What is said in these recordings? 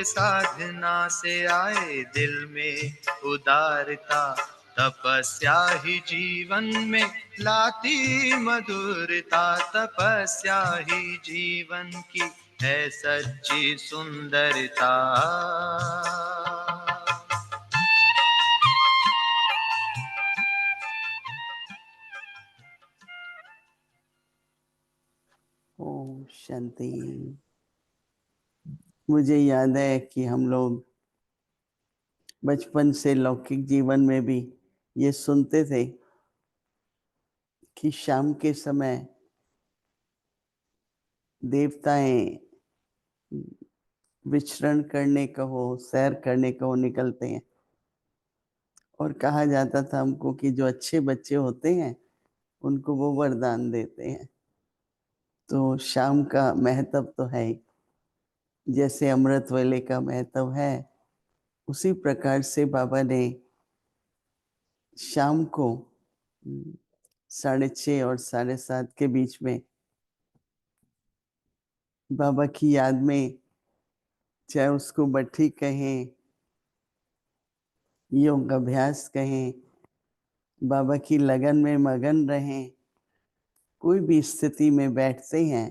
साधना से आए दिल में उदारता, तपस्या ही जीवन में लाती मधुरता, तपस्या ही जीवन की है सच्ची सुंदरता। ओम शांति। मुझे याद है कि हम लोग बचपन से लौकिक जीवन में भी ये सुनते थे कि शाम के समय देवताएं विचरण करने कहो, सैर करने कहो निकलते हैं, और कहा जाता था हमको कि जो अच्छे बच्चे होते हैं उनको वो वरदान देते हैं। तो शाम का महत्व तो है ही, जैसे अमृत वेले का महत्व है, उसी प्रकार से बाबा ने शाम को 6:30 और 7:30 के बीच में बाबा की याद में, चाहे उसको बट्ठी कहें, योग अभ्यास कहें, बाबा की लगन में मगन रहें, कोई भी स्थिति में बैठते हैं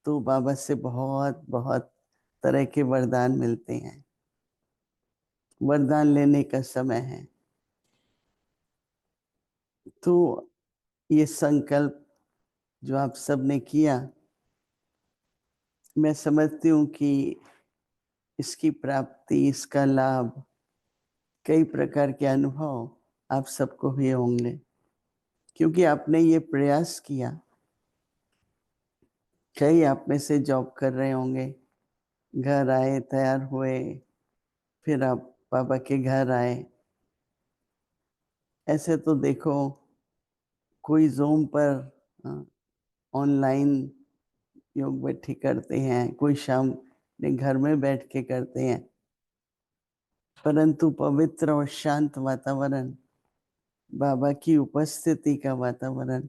तो बाबा से बहुत बहुत तरह के वरदान मिलते हैं। वरदान लेने का समय है। तो ये संकल्प जो आप सब ने किया, मैं समझती हूँ कि इसकी प्राप्ति, इसका लाभ, कई प्रकार के अनुभव आप सबको हुए होंगे, क्योंकि आपने ये प्रयास किया। कई आप में से जॉब कर रहे होंगे, घर आए, तैयार हुए, फिर आप बाबा के घर आए। ऐसे तो देखो, कोई ज़ूम पर ऑनलाइन योग बैठी करते हैं, कोई शाम ने घर में बैठ के करते हैं, परंतु पवित्र और शांत वातावरण, बाबा की उपस्थिति का वातावरण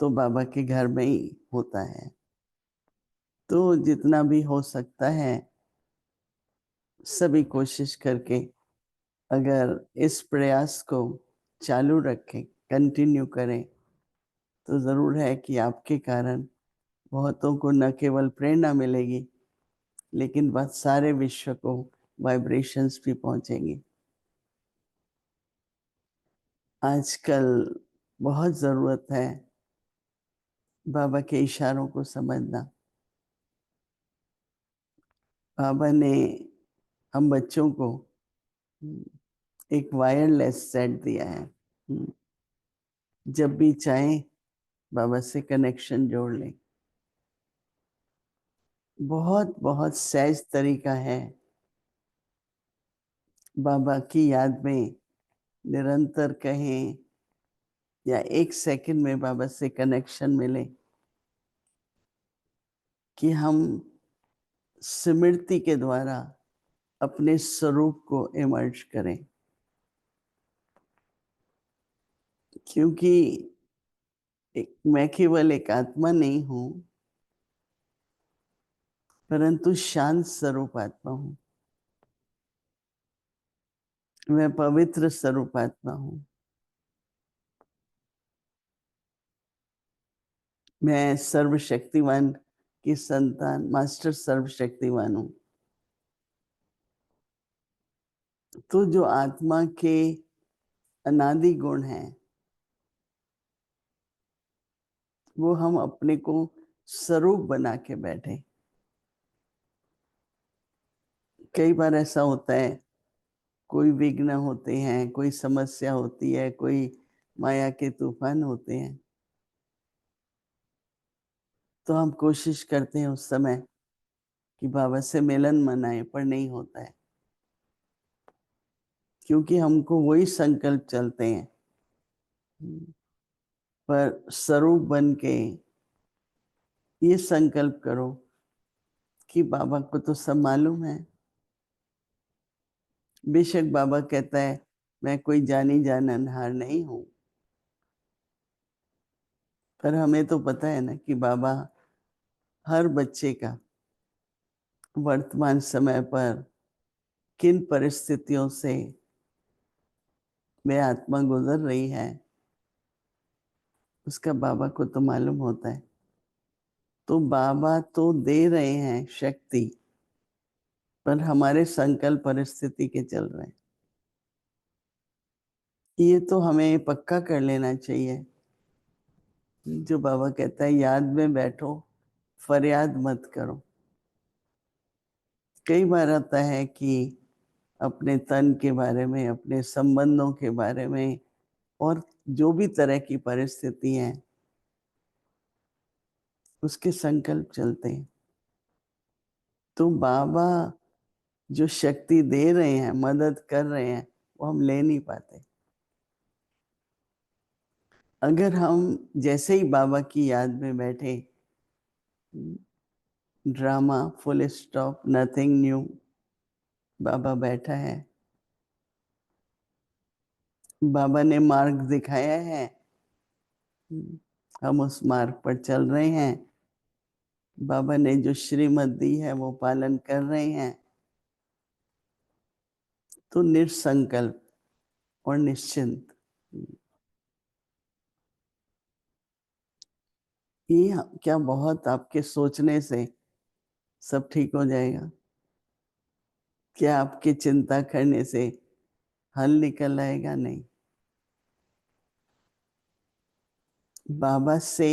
तो बाबा के घर में ही होता है। तो जितना भी हो सकता है सभी कोशिश करके अगर इस प्रयास को चालू रखें, कंटिन्यू करें, तो ज़रूर है कि आपके कारण बहुतों को न केवल प्रेरणा मिलेगी, लेकिन बहुत सारे विश्व को वाइब्रेशंस भी पहुंचेंगी। आजकल बहुत ज़रूरत है बाबा के इशारों को समझना। बाबा ने हम बच्चों को एक वायरलेस सेट दिया है। जब भी चाहें बाबा से कनेक्शन जोड़ लें। बहुत बहुत सहज तरीका है बाबा की याद में निरंतर कहें या 1 सेकंड में बाबा से कनेक्शन मिले कि हम स्मृति के द्वारा अपने स्वरूप को इमर्ज करें। क्योंकि मैं केवल एक आत्मा नहीं हूं, परंतु शांत स्वरूप आत्मा हूं। मैं पवित्र स्वरूप आत्मा हूं। मैं सर्वशक्तिवान की संतान, मास्टर सर्वशक्तिवान हूं। तो जो आत्मा के अनादि गुण हैं, वो हम अपने को स्वरूप बना के बैठे। कई बार ऐसा होता है, कोई विघ्न होते हैं, कोई समस्या होती है, कोई माया के तूफान होते हैं, तो हम कोशिश करते हैं उस समय कि बाबा से मिलन मनाएं, पर नहीं होता है। क्योंकि हमको वही संकल्प चलते हैं, पर स्वरूप बन के ये संकल्प करो कि बाबा को तो सब मालूम है। बेशक बाबा कहता है मैं कोई जानी जाननहार नहीं हूं, पर हमें तो पता है ना कि बाबा हर बच्चे का, वर्तमान समय पर किन परिस्थितियों से वह आत्मा गुजर रही है, उसका बाबा को तो मालूम होता है। तो बाबा तो दे रहे हैं शक्ति, पर हमारे संकल्प परिस्थिति के चल रहे हैं। ये तो हमें पक्का कर लेना चाहिए। जो बाबा कहता है, याद में बैठो, फरियाद मत करो। कई बार आता है कि अपने तन के बारे में, अपने संबंधों के बारे में, और जो भी तरह की परिस्थिति है, उसके संकल्प चलते हैं। तो बाबा जो शक्ति दे रहे हैं, मदद कर रहे हैं, वो हम ले नहीं पाते। अगर हम जैसे ही बाबा की याद में बैठे, drama full stop, nothing new, बाबा बैठा है, बाबा ने मार्ग दिखाया है, हम उस मार्ग पर चल रहे हैं, बाबा ने जो श्रीमत दी है वो पालन कर रहे हैं, तो निसंकल्प और निश्चिंत। ये क्या बहुत आपके सोचने से सब ठीक हो जाएगा? क्या आपकी चिंता करने से हल निकल आएगा? नहीं। बाबा से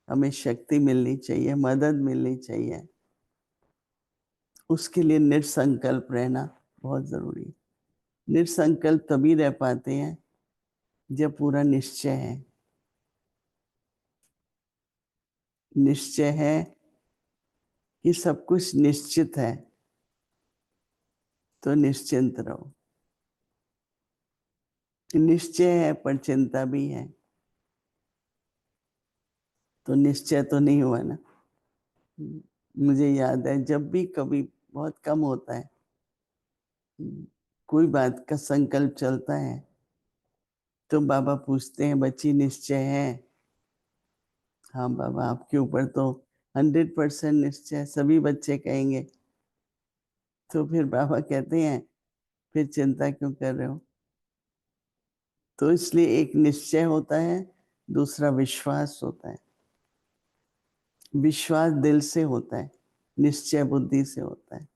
हमें शक्ति मिलनी चाहिए, मदद मिलनी चाहिए। उसके लिए निसंकल्प रहना बहुत जरूरी है। निसंकल्प तभी रह पाते हैं जब पूरा निश्चय है। निश्चय है कि सब कुछ निश्चित है, तो निश्चिंत रहो। निश्चय है पर चिंता भी है, तो निश्चय तो नहीं हुआ ना। मुझे याद है, जब भी कभी बहुत कम होता है, कोई बात का संकल्प चलता है, तो बाबा पूछते हैं, बच्ची निश्चय है? हाँ बाबा, आपके ऊपर तो 100% निश्चय है, सभी बच्चे कहेंगे। तो फिर बाबा कहते हैं, फिर चिंता क्यों कर रहे हो? तो इसलिए एक निश्चय होता है, दूसरा विश्वास होता है। विश्वास दिल से होता है, निश्चय बुद्धि से होता है।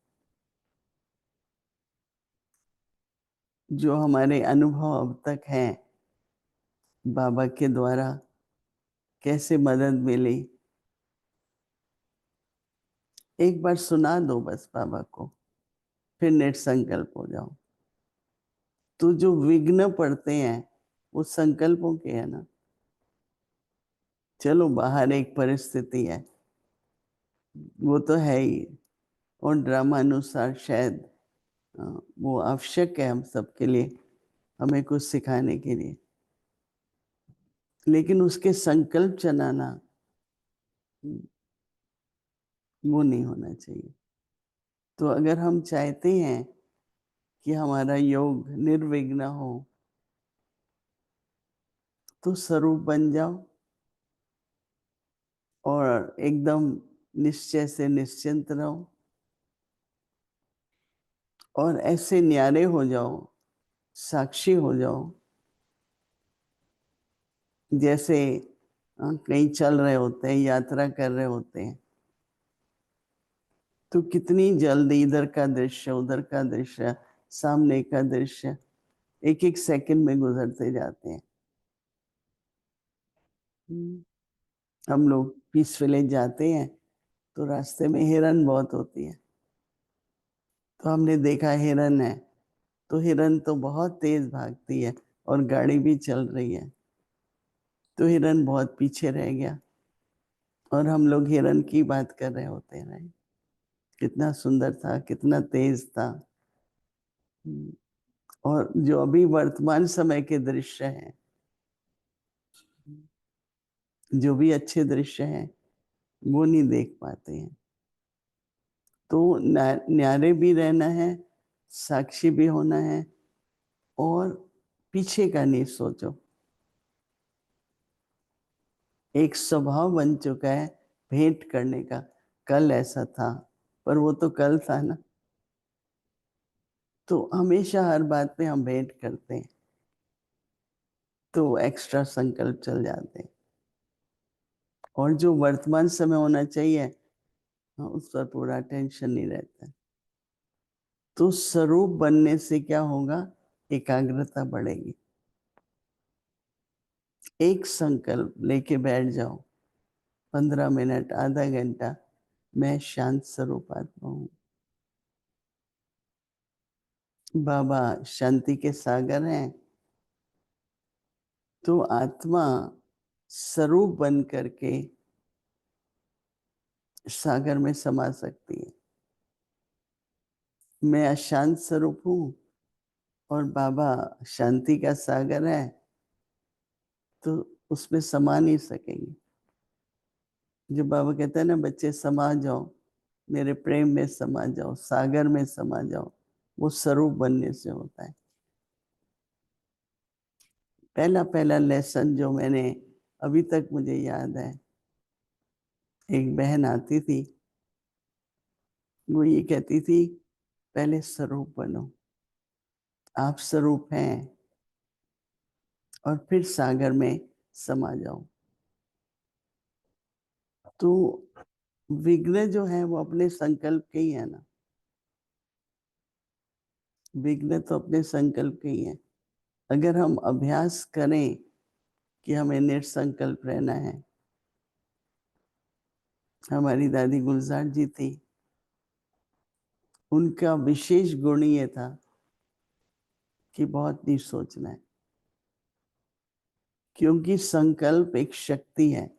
जो हमारे अनुभव अब तक हैं, बाबा के द्वारा कैसे मदद मिली, एक बार सुना दो बस बाबा को, फिर नेट संकल्प हो जाओ। तो जो विघ्न पड़ते हैं वो संकल्पों के है ना। चलो बाहर एक परिस्थिति है, वो तो है ही, और ड्रामा अनुसार शायद वो आवश्यक है हम सबके लिए, हमें कुछ सिखाने के लिए, लेकिन उसके संकल्प चलाना वो नहीं होना चाहिए। तो अगर हम चाहते हैं कि हमारा योग निर्विघ्न हो, तो स्वरूप बन जाओ और एकदम निश्चय से निश्चिंत रहो, और ऐसे न्यारे हो जाओ, साक्षी हो जाओ, जैसे कहीं चल रहे होते हैं, यात्रा कर रहे होते हैं, तो कितनी जल्दी इधर का दृश्य, उधर का दृश्य, सामने का दृश्य एक एक सेकंड में गुजरते जाते हैं। हम लोग पीसफुली जाते हैं, तो रास्ते में हिरन बहुत होती है, तो हमने देखा हिरन है, तो हिरन तो बहुत तेज भागती है और गाड़ी भी चल रही है, तो हिरन बहुत पीछे रह गया, और हम लोग हिरन की बात कर रहे होते हैं। कितना सुंदर था, कितना तेज था। और जो अभी वर्तमान समय के दृश्य हैं, जो भी अच्छे दृश्य हैं, वो नहीं देख पाते हैं। तो न्यारे भी रहना है, साक्षी भी होना है, और पीछे का नहीं सोचो। एक स्वभाव बन चुका है भेंट करने का, कल ऐसा था, पर वो तो कल था ना। तो हमेशा हर बात पे हम भेंट करते हैं, तो एक्स्ट्रा संकल्प चल जाते हैं, और जो वर्तमान समय होना चाहिए, हाँ, उस पर पूरा टेंशन नहीं रहता है। तो स्वरूप बनने से क्या होगा? एकाग्रता बढ़ेगी। एक संकल्प लेके बैठ जाओ, 15 मिनट, आधा घंटा, मैं शांत स्वरूप आत्मा हूँ। बाबा शांति के सागर हैं, तो आत्मा स्वरूप बन करके सागर में समा सकती है। मैं अशांत स्वरूप हूँ और बाबा शांति का सागर है, तो उसमें समा नहीं सकेंगे। जो बाबा कहते हैं ना, बच्चे समा जाओ, मेरे प्रेम में समा जाओ, सागर में समा जाओ, वो स्वरूप बनने से होता है। पहला पहला लेसन जो मैंने, अभी तक मुझे याद है, एक बहन आती थी, वो ये कहती थी, पहले स्वरूप बनो, आप स्वरूप हैं, और फिर सागर में समा जाओ। तो विघ्न जो है वो अपने संकल्प के ही है ना, विघ्न तो अपने संकल्प के ही है। अगर हम अभ्यास करें कि हमें निसंकल्प रहना है। हमारी दादी गुलजार जी थी, उनका विशेष गुण ये था कि बहुत नहीं सोचना है, क्योंकि संकल्प एक शक्ति है,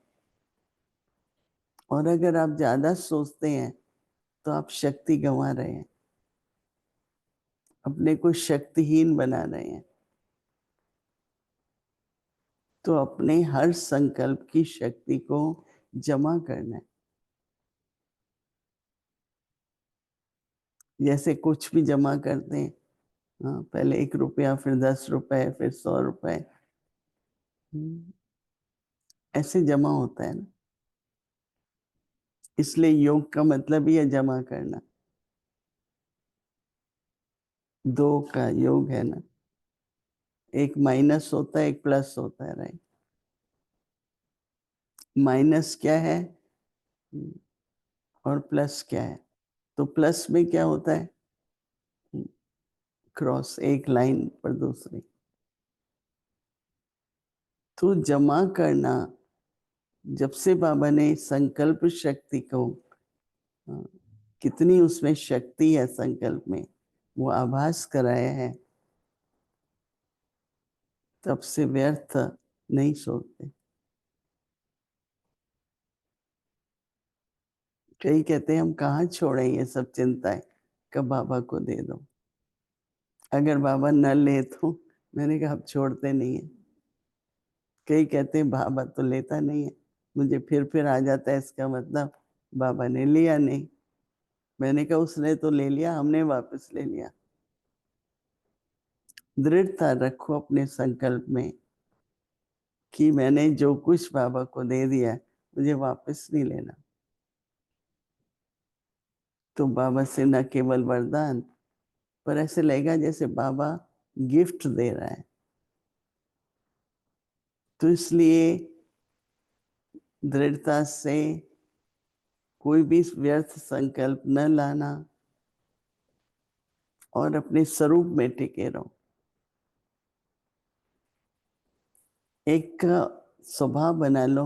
और अगर आप ज्यादा सोचते हैं तो आप शक्ति गंवा रहे हैं, अपने को शक्तिहीन बना रहे हैं। तो अपने हर संकल्प की शक्ति को जमा करना है। जैसे कुछ भी जमा करते हैं, हाँ, पहले 1 रुपया, फिर 10 रुपए, फिर 100 रुपए, ऐसे जमा होता है ना। इसलिए योग का मतलब ही है जमा करना। 2 का योग है ना, एक माइनस होता है, एक प्लस होता है, राइट। माइनस क्या है और प्लस क्या है? तो प्लस में क्या होता है? क्रॉस, एक लाइन पर दूसरी। तो जमा करना, जब से बाबा ने संकल्प शक्ति को, हाँ, कितनी उसमें शक्ति है संकल्प में, वो आभास कराया है, तब से व्यर्थ नहीं सोचते। कई कहते हैं हम कहाँ छोड़े ये सब चिंताएं, कब बाबा को दे दो। अगर बाबा न ले तो, मैंने कहा अब छोड़ते नहीं है। कई कहते हैं बाबा तो लेता नहीं है, मुझे फिर आ जाता है, इसका मतलब बाबा ने लिया नहीं। मैंने कहा उसने तो ले लिया, हमने वापस ले लिया। दृढ़ता रखो अपने संकल्प में कि मैंने जो कुछ बाबा को दे दिया, मुझे वापस नहीं लेना। तो बाबा से न केवल वरदान, पर ऐसे लगेगा जैसे बाबा गिफ्ट दे रहा है। तो इसलिए दृढ़ता से कोई भी व्यर्थ संकल्प न लाना, और अपने स्वरूप में टिके रहो। एक स्वभाव बना लो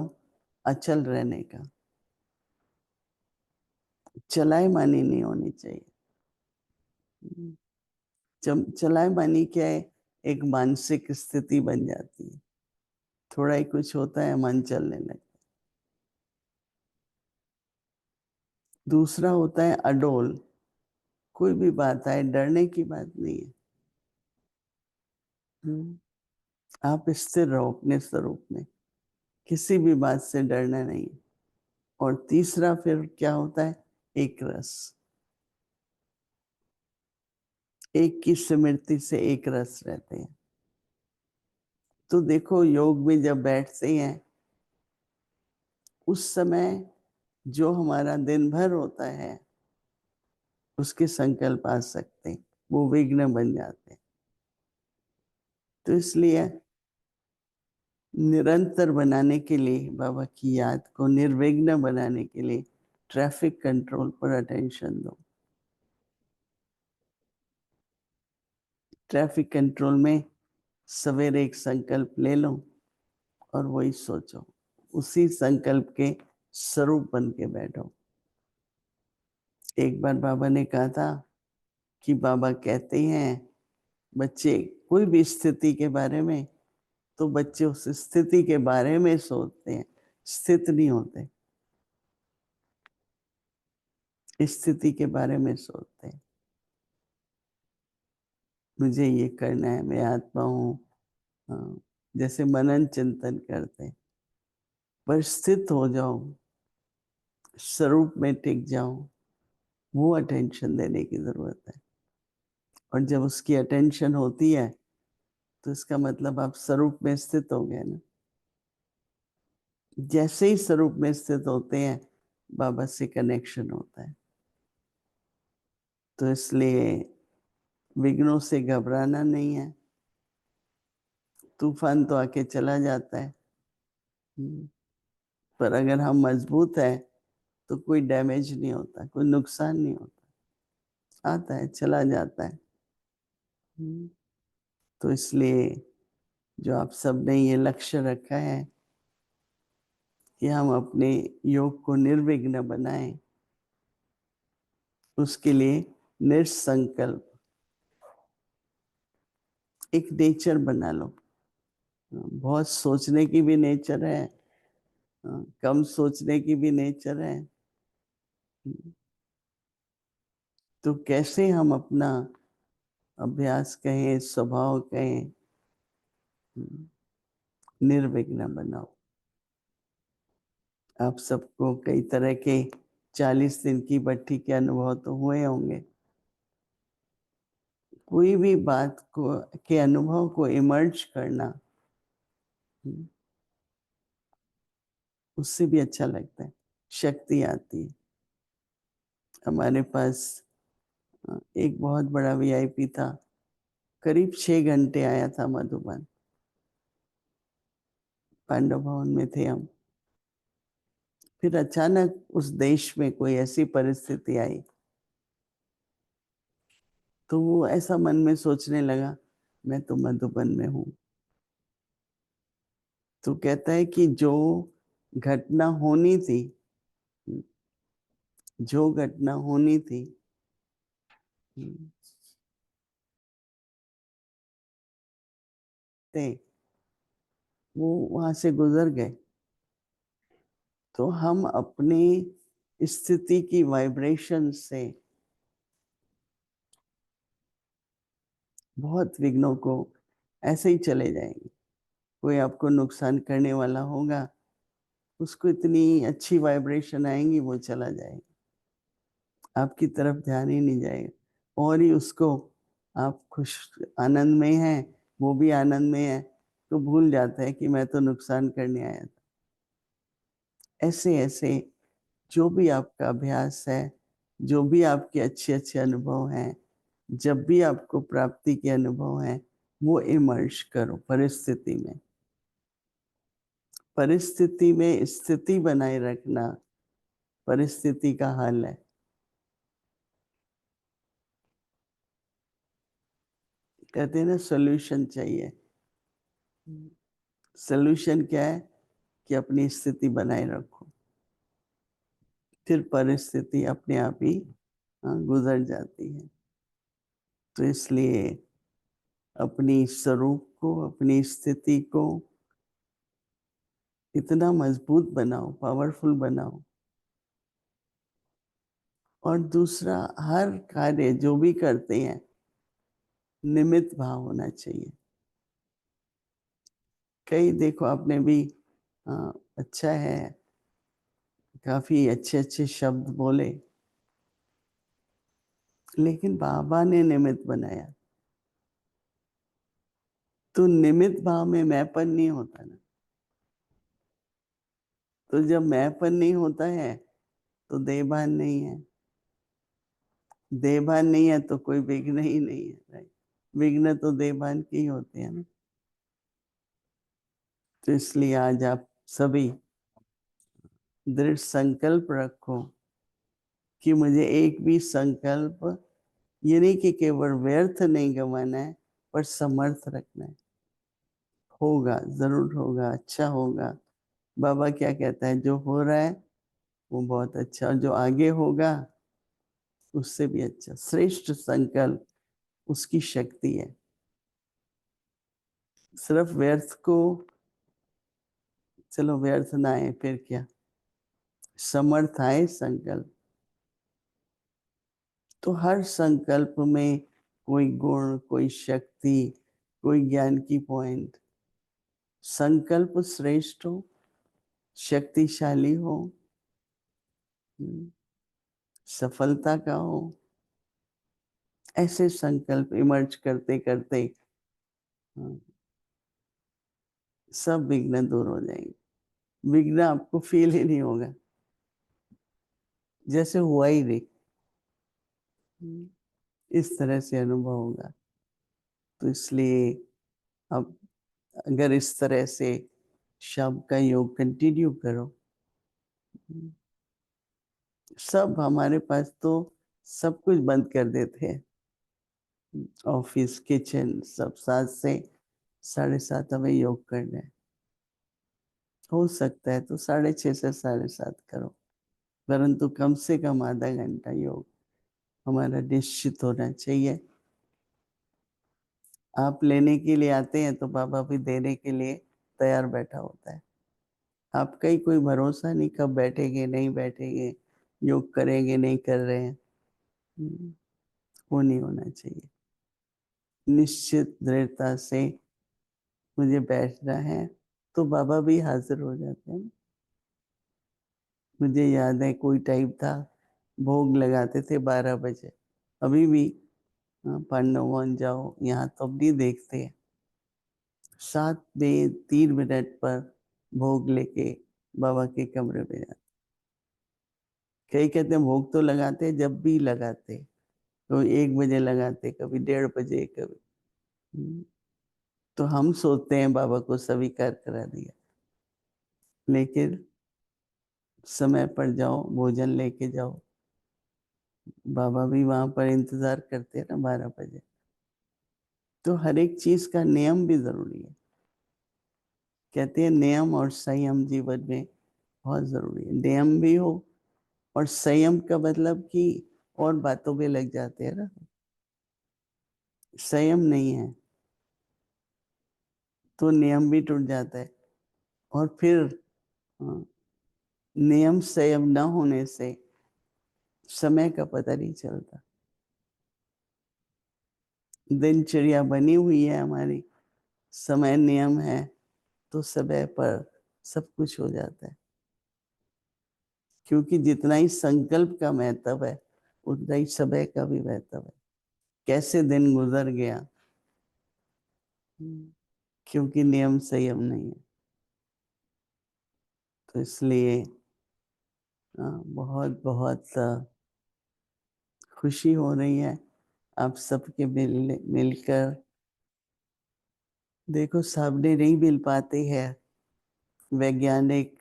अचल रहने का, चलाए मानी नहीं होनी चाहिए। चलाए मानी क्या है? एक मानसिक स्थिति बन जाती है, थोड़ा ही कुछ होता है मन चलने लगता है। दूसरा होता है अडोल, कोई भी बात आए डरने की बात नहीं है। आप स्थिर रहो अपने स्वरूप में, किसी भी बात से डरना नहीं। और तीसरा फिर क्या होता है? एक रस, एक की स्मृति से एक रस रहते हैं। तो देखो योग में जब बैठते हैं, उस समय जो हमारा दिन भर होता है, उसके संकल्प आ सकते हैं, वो विघ्न बन जाते हैं। तो इसलिए निरंतर बनाने के लिए, बाबा की याद को निर्विघ्न बनाने के लिए ट्रैफिक कंट्रोल पर अटेंशन दो। ट्रैफिक कंट्रोल में सवेरे एक संकल्प ले लो और वही सोचो, उसी संकल्प के स्वरूप बन के बैठो। एक बार बाबा ने कहा था कि बाबा कहते हैं बच्चे कोई भी स्थिति के बारे में, तो बच्चे उस स्थिति के बारे में सोचते हैं, स्थित नहीं होते, स्थिति के बारे में सोचते हैं। मुझे ये करना है, मैं आत्मा हूँ, हाँ, जैसे मनन चिंतन करते हैं। पर स्थित हो जाओ, स्वरूप में टिक जाओ, वो अटेंशन देने की जरूरत है। और जब उसकी अटेंशन होती है तो इसका मतलब आप स्वरूप में स्थित हो गए ना। जैसे ही स्वरूप में स्थित होते हैं, बाबा से कनेक्शन होता है। तो इसलिए विघ्नों से घबराना नहीं है। तूफान तो आके चला जाता है, पर अगर हम मजबूत हैं तो कोई डैमेज नहीं होता, कोई नुकसान नहीं होता, आता है चला जाता है। तो इसलिए जो आप सब ने ये लक्ष्य रखा है कि हम अपने योग को निर्विघ्न बनाएं, उसके लिए निसंकल्प एक नेचर बना लो। बहुत सोचने की भी नेचर है, कम सोचने की भी नेचर है। तो कैसे हम अपना अभ्यास कहें, स्वभाव कहें, निर्विघ्न बनाओ। आप सबको कई तरह के 40 दिन की भट्ठी के अनुभव तो हुए होंगे। कोई भी बात को के अनुभव को इमर्ज करना, उससे भी अच्छा लगता है, शक्ति आती है। हमारे पास एक बहुत बड़ा वीआईपी था, करीब 6 घंटे आया था मधुबन। पांडव भवन में थे हम। फिर अचानक उस देश में कोई ऐसी परिस्थिति आई, तो वो ऐसा मन में सोचने लगा, मैं तो मधुबन में हूँ। तो कहता है कि जो घटना होनी थी, जो घटना होनी थी, वो वहां से गुजर गए। तो हम अपनी स्थिति की वाइब्रेशन से बहुत विघ्नों को ऐसे ही चले जाएंगे। कोई आपको नुकसान करने वाला होगा, उसको इतनी अच्छी वाइब्रेशन आएंगी, वो चला जाएगा, आपकी तरफ ध्यान ही नहीं जाएगा। और ही उसको, आप खुश आनंद में हैं, वो भी आनंद में है, तो भूल जाता है कि मैं तो नुकसान करने आया था। ऐसे ऐसे जो भी आपका अभ्यास है, जो भी आपके अच्छे अच्छे अनुभव हैं, जब भी आपको प्राप्ति के अनुभव हैं, वो इमर्ज करो परिस्थिति में। परिस्थिति में स्थिति बनाए रखना परिस्थिति का हल है। कहते हैं ना, सोल्यूशन चाहिए। सोल्यूशन क्या है कि अपनी स्थिति बनाए रखो, फिर परिस्थिति अपने आप ही गुजर जाती है। तो इसलिए अपनी स्वरूप को, अपनी स्थिति को इतना मजबूत बनाओ, पावरफुल बनाओ। और दूसरा, हर कार्य जो भी करते हैं, निमित्त भाव होना चाहिए। कई देखो आपने भी अच्छा है, काफी अच्छे अच्छे शब्द बोले, लेकिन बाबा ने निमित्त बनाया। तो निमित्त भाव में मैंपन नहीं होता ना। तो जब मैंपन नहीं होता है तो देहभान नहीं है। देहभान नहीं है तो कोई विघ्न ही नहीं है, राइट? विघ्न तो देहभान के ही होते हैं ना। तो इसलिए आज आप सभी दृढ़ संकल्प रखो कि मुझे एक भी संकल्प, ये नहीं कि केवल व्यर्थ नहीं गंवाना है, पर समर्थ रखना है। होगा, जरूर होगा, अच्छा होगा। बाबा क्या कहता है, जो हो रहा है वो बहुत अच्छा, और जो आगे होगा उससे भी अच्छा। श्रेष्ठ संकल्प उसकी शक्ति है। सिर्फ व्यर्थ को, चलो व्यर्थ ना आए फिर क्या, समर्थ आए संकल्प। तो हर संकल्प में कोई गुण, कोई शक्ति, कोई ज्ञान की पॉइंट। संकल्प श्रेष्ठ हो, शक्तिशाली हो, सफलता का हो, ऐसे संकल्प इमर्ज करते करते हाँ, सब विघ्न दूर हो जाएंगे। विघ्न आपको फील ही नहीं होगा, जैसे हुआ ही नहीं, इस तरह से अनुभव होगा। तो इसलिए अब अगर इस तरह से शाम का योग कंटिन्यू करो, सब हमारे पास तो सब कुछ बंद कर देते हैं, ऑफिस, किचन, सब 7 से 7:30 हमें योग करना है। हो सकता है तो 6:30 से 7:30 करो, परंतु कम से कम आधा घंटा योग हमारा निश्चित होना चाहिए। आप लेने के लिए आते हैं तो बाबा भी देने के लिए तैयार बैठा होता है। आपका ही कोई भरोसा नहीं, कब बैठेंगे नहीं बैठेंगे, योग करेंगे नहीं कर रहे हैं। वो नहीं होना चाहिए। निश्चित दृढ़ता से मुझे बैठना है, तो बाबा भी हाजिर हो जाते हैं। मुझे याद है कोई टाइम था, भोग लगाते थे 12 बजे। अभी भी पांडव वन जाओ, यहाँ तो अब नहीं देखते हैं। 7 में 3 मिनट पर भोग लेके बाबा के कमरे में जाते। कई कहते हैं भोग तो लगाते, जब भी लगाते, तो 1 बजे लगाते, कभी 1:30 बजे, कभी तो हम सोचते हैं बाबा को स्वीकार करा दिया, लेकिन समय पर जाओ, भोजन लेके जाओ। बाबा भी वहां पर इंतजार करते हैं ना 12 बजे। तो हर एक चीज का नियम भी जरूरी है। कहते हैं नियम और संयम जीवन में बहुत जरूरी है। नियम भी हो और संयम का मतलब कि और बातों में लग जाते हैं ना, संयम नहीं है तो नियम भी टूट जाता है। और फिर हाँ, नियम संयम न होने से समय का पता नहीं चलता। दिनचर्या बनी हुई है हमारी, समय नियम है, तो समय पर सब कुछ हो जाता है। क्योंकि जितना ही संकल्प का महत्व है, उतना ही समय का भी महत्व है। कैसे दिन गुजर गया, क्योंकि नियम संयम नहीं है। तो इसलिए बहुत बहुत खुशी हो रही है आप सबके मिलकर। देखो सामने नहीं मिल पाते हैं, वैज्ञानिक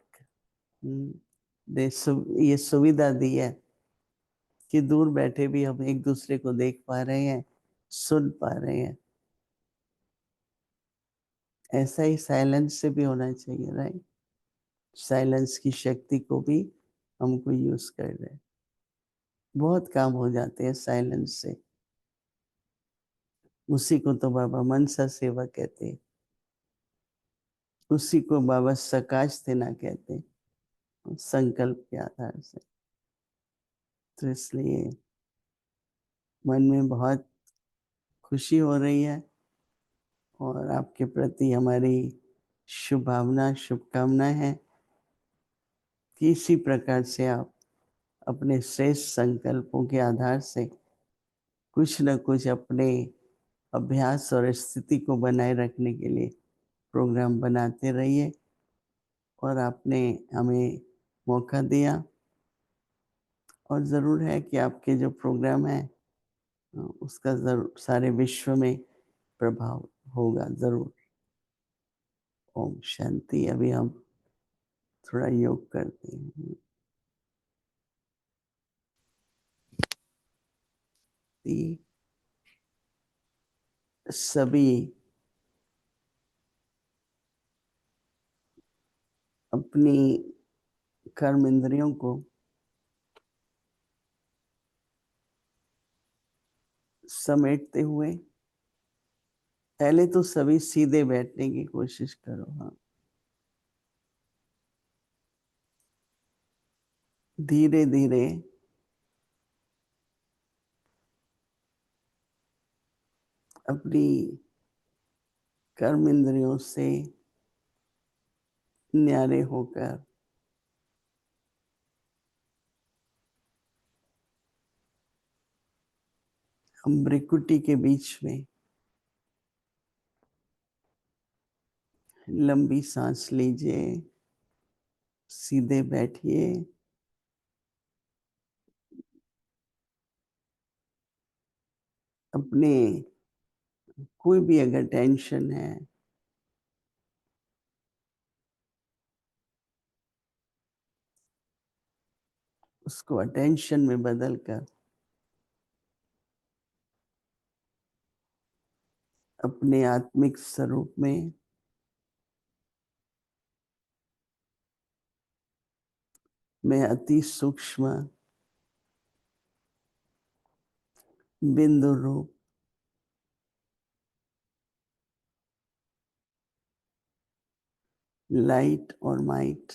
ये सुविधा दी है कि दूर बैठे भी हम एक दूसरे को देख पा रहे हैं, सुन पा रहे हैं। ऐसा ही साइलेंस से भी होना चाहिए, राइट? साइलेंस की शक्ति को भी हमको यूज कर रहे हैं। बहुत काम हो जाते हैं साइलेंस से। उसी को तो बाबा मनसा सेवा कहते हैं, उसी को बाबा सकाश देना कहते हैं, संकल्प के आधार से। तो इसलिए मन में बहुत खुशी हो रही है और आपके प्रति हमारी शुभ भावना, शुभकामनाएं हैं कि इसी प्रकार से आप अपने श्रेष्ठ संकल्पों के आधार से कुछ न कुछ अपने अभ्यास और स्थिति को बनाए रखने के लिए प्रोग्राम बनाते रहिए। और आपने हमें मौका दिया, और ज़रूर है कि आपके जो प्रोग्राम है उसका जरूर सारे विश्व में प्रभाव होगा जरूर। ओम शांति। अभी हम थोड़ा योग करते हैं। सभी अपनी कर्म इंद्रियों को समेटते हुए पहले तो सभी सीधे बैठने की कोशिश करो। हाँ, धीरे धीरे अपनी कर्म इंद्रियों से न्यारे होकर हम भ्रिकुटी के बीच में लंबी सांस लीजिए, सीधे बैठिए। अपने कोई भी अगर टेंशन है उसको अटेंशन में बदल कर अपने आत्मिक स्वरूप में मैं अति सूक्ष्म बिंदु रूप लाइट और माइट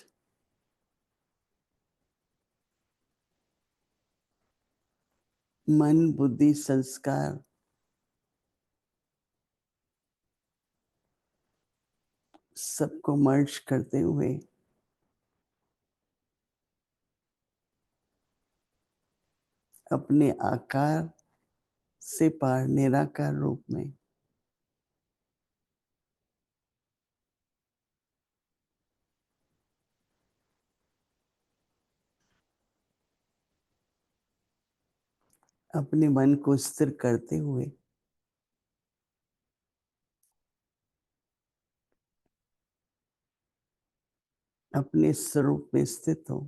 मन बुद्धि संस्कार सबको मर्ज करते हुए अपने आकार से पार निराकार रूप में अपने मन को स्थिर करते हुए अपने स्वरूप में स्थित हो।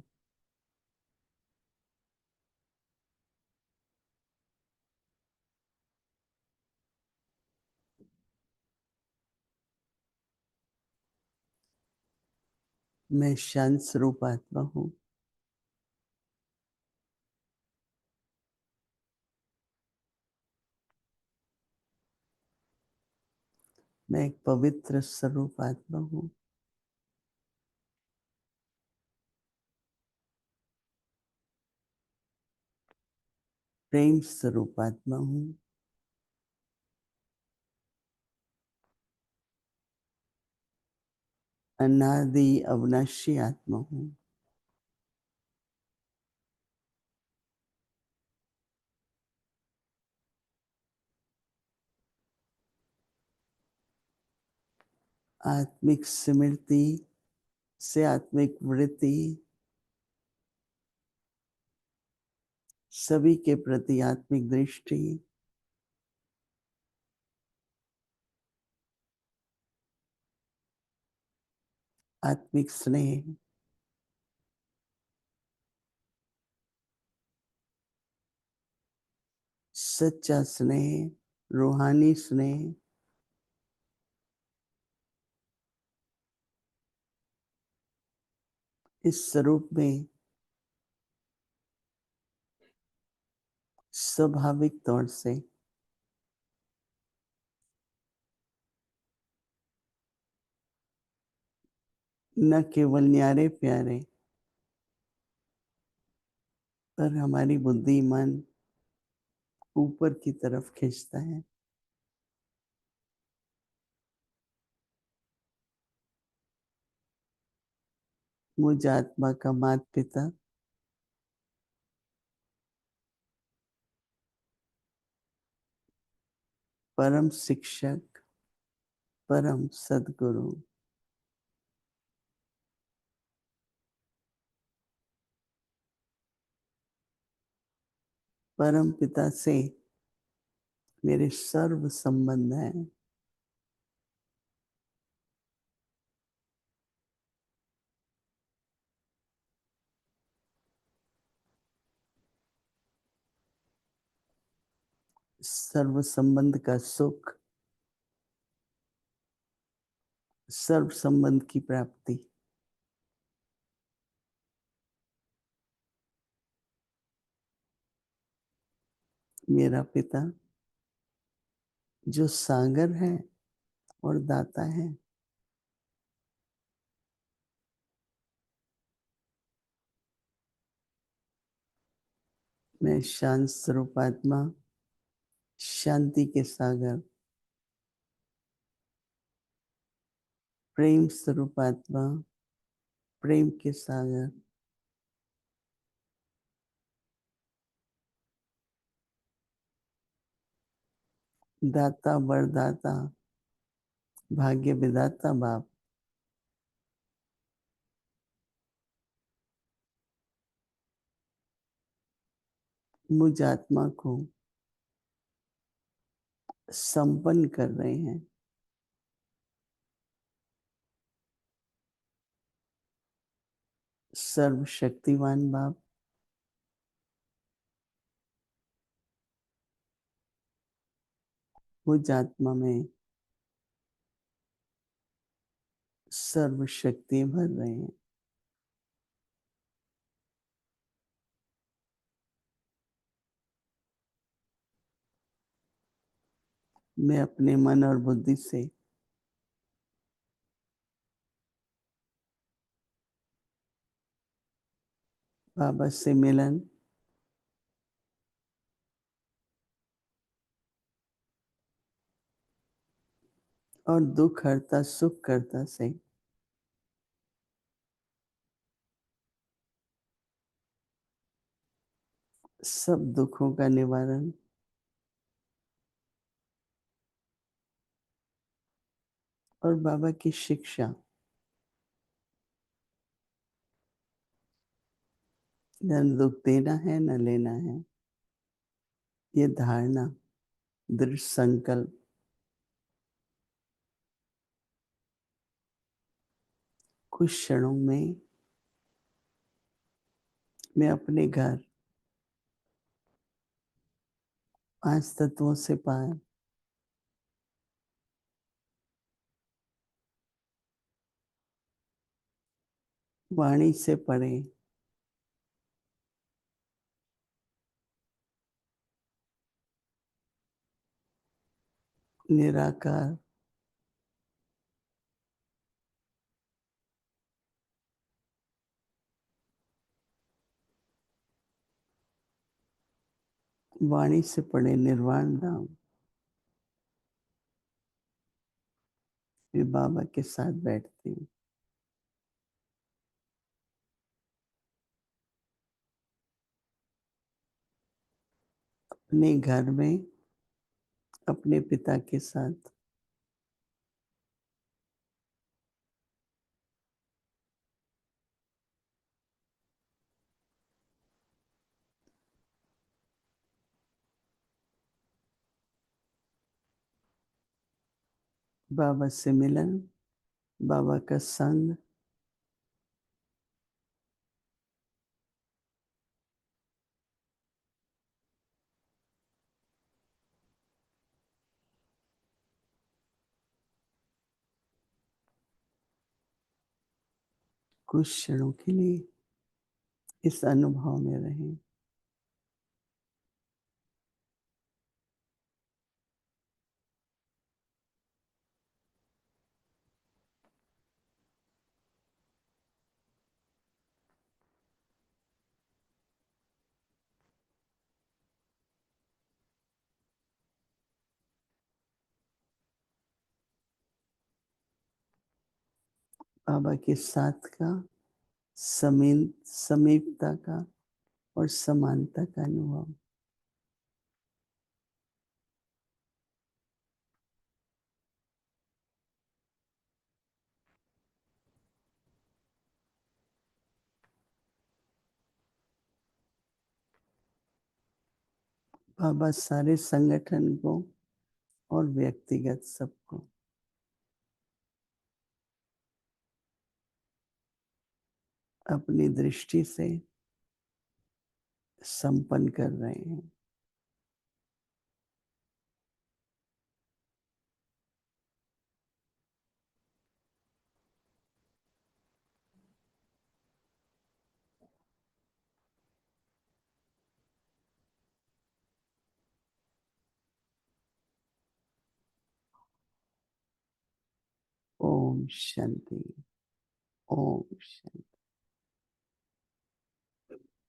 मैं शांत स्वरूप आत्मा हूँ। मैं एक पवित्र स्वरूप आत्मा हूँ। प्रेम स्वरूप आत्मा हूँ। अनादि अविनाशी आत्मा हूँ। आत्मिक स्मृति से आत्मिक वृत्ति सभी के प्रति आत्मिक दृष्टि आत्मिक स्नेह सच्चा स्नेह रूहानी स्नेह इस स्वरूप में स्वाभाविक तौर से न केवल न्यारे प्यारे पर हमारी बुद्धि मन ऊपर की तरफ खींचता है। मुझ आत्मा का माता पिता परम शिक्षक परम सद्गुरु परम पिता से मेरे सर्व संबंध हैं। सर्व संबंध का सुख, सर्व संबंध की प्राप्ति। मेरा पिता जो सागर है और दाता है, मैं शांत स्वरूप आत्मा, शांति के सागर, प्रेम स्वरूप आत्मा, प्रेम के सागर, दाता वरदाता, भाग्य विधाता बाप, मुझ आत्मा को संपन्न कर रहे हैं। सर्वशक्तिमान बाप, मुझ आत्मा में सर्व शक्ति भर रहे हैं। मैं अपने मन और बुद्धि से बाबा से मिलन और दुख हरता सुख करता से सब दुखों का निवारण और बाबा की शिक्षा, न दुख देना है न लेना है, ये धारणा, दृढ़ संकल्प कुछ क्षणों में मैं अपने घर 5 तत्वों से पार वाणी से परे निराकार वाणी से परे निर्वाण धाम मैं बाबा के साथ बैठती हूँ। अपने घर में अपने पिता के साथ बाबा से मिलन, बाबा का संग, कुछ क्षणों के लिए इस अनुभव में रहें। बाबा के साथ का समीपता का और समानता का अनुभव। बाबा सारे संगठन को और व्यक्तिगत सबको अपनी दृष्टि से संपन्न कर रहे हैं। ओम शांति। ओम शांति।